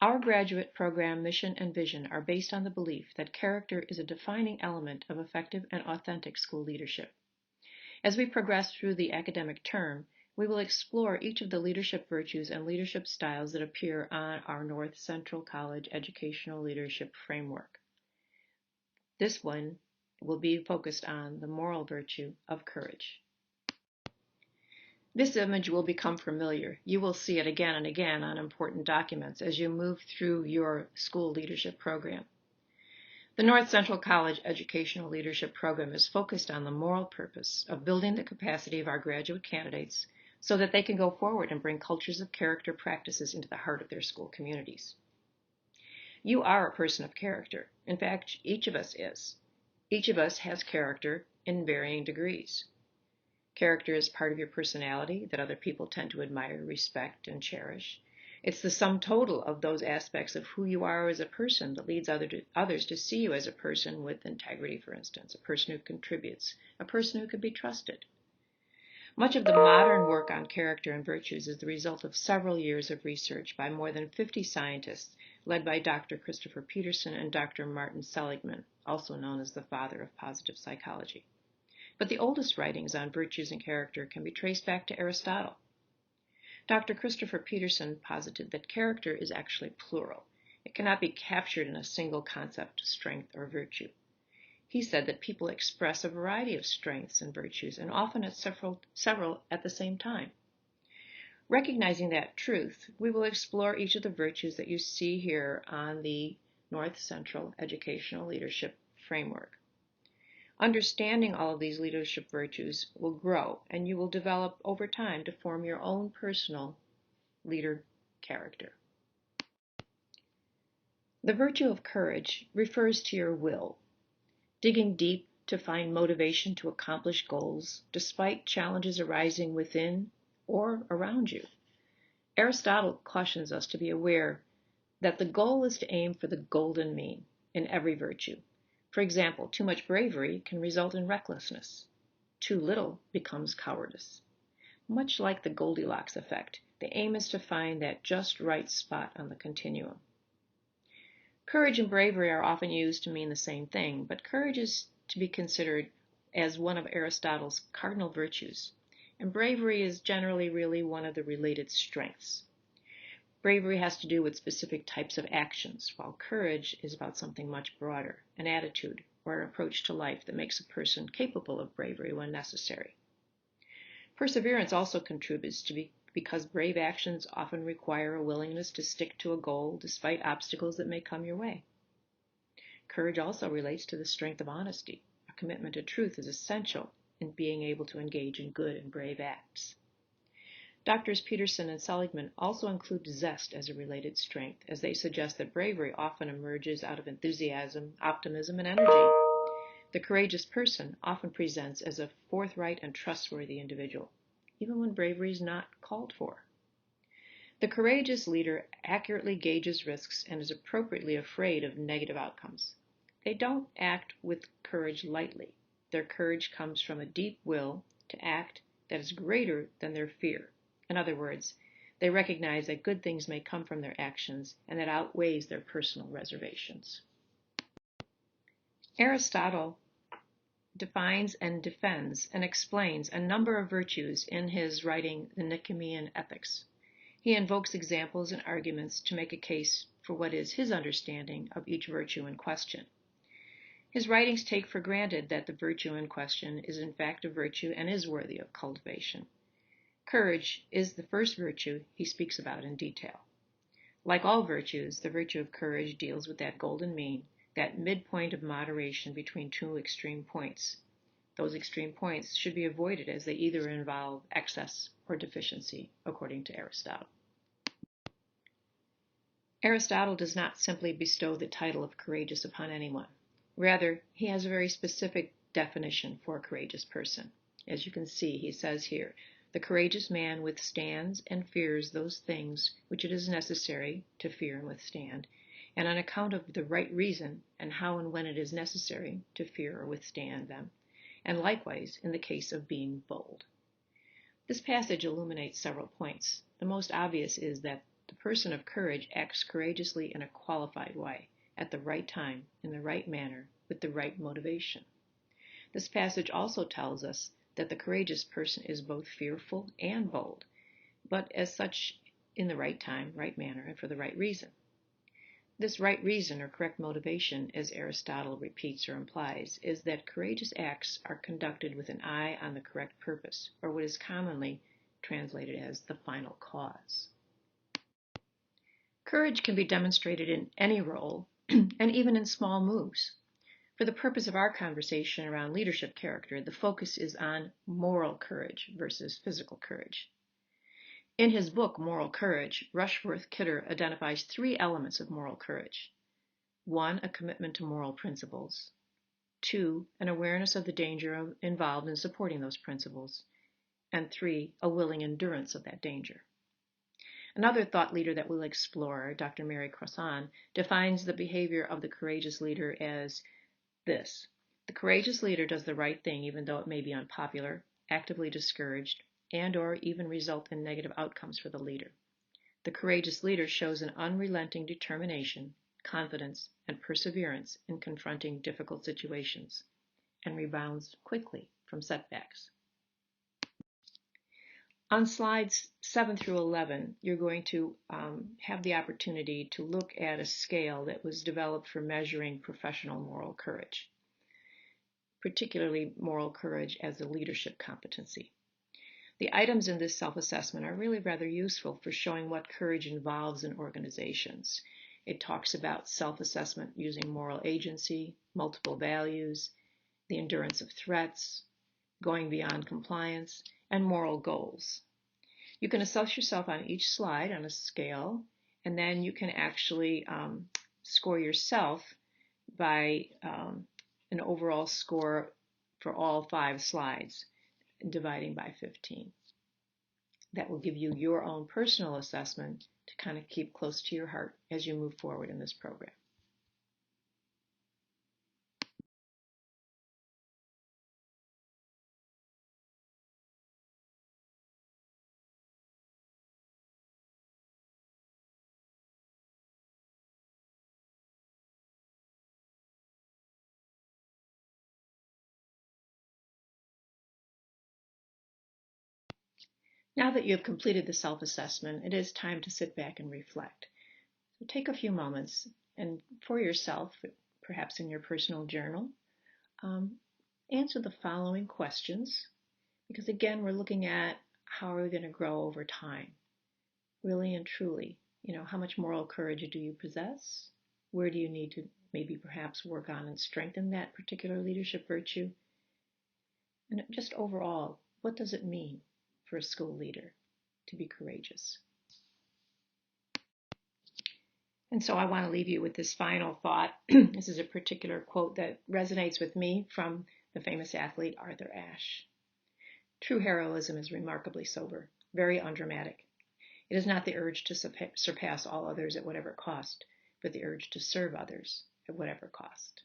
Our graduate program mission and vision are based on the belief that character is a defining element of effective and authentic school leadership. As we progress through the academic term, we will explore each of the leadership virtues and leadership styles that appear on our North Central College Educational Leadership Framework. This one will be focused on the moral virtue of courage. This image will become familiar. You will see it again and again on important documents as you move through your school leadership program. The North Central College Educational Leadership Program is focused on the moral purpose of building the capacity of our graduate candidates so that they can go forward and bring cultures of character practices into the heart of their school communities. You are a person of character. In fact, each of us is. Each of us has character in varying degrees. Character is part of your personality that other people tend to admire, respect, and cherish. It's the sum total of those aspects of who you are as a person that leads others to see you as a person with integrity, for instance, a person who contributes, a person who could be trusted. Much of the modern work on character and virtues is the result of several years of research by more than 50 scientists led by Dr. Christopher Peterson and Dr. Martin Seligman, also known as the father of positive psychology. But the oldest writings on virtues and character can be traced back to Aristotle. Dr. Christopher Peterson posited that character is actually plural. It cannot be captured in a single concept, strength or virtue. He said that people express a variety of strengths and virtues, and often at several at the same time. Recognizing that truth, we will explore each of the virtues that you see here on the North Central Educational Leadership Framework. Understanding all of these leadership virtues will grow, and you will develop over time to form your own personal leader character. The virtue of courage refers to your will, digging deep to find motivation to accomplish goals despite challenges arising within or around you. Aristotle cautions us to be aware that the goal is to aim for the golden mean in every virtue. For example, too much bravery can result in recklessness. Too little becomes cowardice. Much like the Goldilocks effect, the aim is to find that just right spot on the continuum. Courage and bravery are often used to mean the same thing, but courage is to be considered as one of Aristotle's cardinal virtues, and bravery is generally really one of the related strengths. Bravery has to do with specific types of actions, while courage is about something much broader, an attitude or an approach to life that makes a person capable of bravery when necessary. Perseverance also contributes because brave actions often require a willingness to stick to a goal despite obstacles that may come your way. Courage also relates to the strength of honesty. A commitment to truth is essential in being able to engage in good and brave acts. Doctors Peterson and Seligman also include zest as a related strength, as they suggest that bravery often emerges out of enthusiasm, optimism, and energy. The courageous person often presents as a forthright and trustworthy individual, even when bravery is not called for. The courageous leader accurately gauges risks and is appropriately afraid of negative outcomes. They don't act with courage lightly. Their courage comes from a deep will to act that is greater than their fear. In other words, they recognize that good things may come from their actions and that outweighs their personal reservations. Aristotle defines and defends and explains a number of virtues in his writing, The Nicomachean Ethics. He invokes examples and arguments to make a case for what is his understanding of each virtue in question. His writings take for granted that the virtue in question is in fact a virtue and is worthy of cultivation. Courage is the first virtue he speaks about in detail. Like all virtues, the virtue of courage deals with that golden mean, that midpoint of moderation between two extreme points. Those extreme points should be avoided as they either involve excess or deficiency, according to Aristotle. Aristotle does not simply bestow the title of courageous upon anyone. Rather, he has a very specific definition for a courageous person. As you can see, he says here, the courageous man withstands and fears those things which it is necessary to fear and withstand, and on account of the right reason and how and when it is necessary to fear or withstand them, and likewise in the case of being bold. This passage illuminates several points. The most obvious is that The person of courage acts courageously in a qualified way, at the right time, in the right manner, with the right motivation. This passage also tells us that the courageous person is both fearful and bold, but as such in the right time, right manner, and for the right reason. This right reason or correct motivation, as Aristotle repeats or implies, is that courageous acts are conducted with an eye on the correct purpose, or what is commonly translated as the final cause. Courage can be demonstrated in any role and even in small moves. For the purpose of our conversation around leadership character, the focus is on moral courage versus physical courage. In his book, Moral Courage, Rushworth Kidder identifies 3 elements of moral courage. 1, a commitment to moral principles. 2, an awareness of the danger involved in supporting those principles. And 3, a willing endurance of that danger. Another thought leader that we'll explore, Dr. Mary Crossan, defines the behavior of the courageous leader as this. The courageous leader does the right thing even though it may be unpopular, actively discouraged, and or even result in negative outcomes for the leader. The courageous leader shows an unrelenting determination, confidence, and perseverance in confronting difficult situations, and rebounds quickly from setbacks. On slides 7 through 11, you're going to have the opportunity to look at a scale that was developed for measuring professional moral courage, particularly moral courage as a leadership competency. The items in this self-assessment are really rather useful for showing what courage involves in organizations. It talks about self-assessment using moral agency, multiple values, the endurance of threats, going beyond compliance, and moral goals. You can assess yourself on each slide on a scale, and then you can actually score yourself by an overall score for all 5 slides, dividing by 15. That will give you your own personal assessment to kind of keep close to your heart as you move forward in this program. Now that you have completed the self-assessment, it is time to sit back and reflect. So take a few moments and for yourself, perhaps in your personal journal, answer the following questions, because again, we're looking at how are we going to grow over time, really and truly. How much moral courage do you possess? Where do you need to maybe perhaps work on and strengthen that particular leadership virtue? And just overall, what does it mean for a school leader to be courageous? And so I want to leave you with this final thought. This is a particular quote that resonates with me from the famous athlete Arthur Ashe. True heroism is remarkably sober, very undramatic. It is not the urge to surpass all others at whatever cost, but the urge to serve others at whatever cost.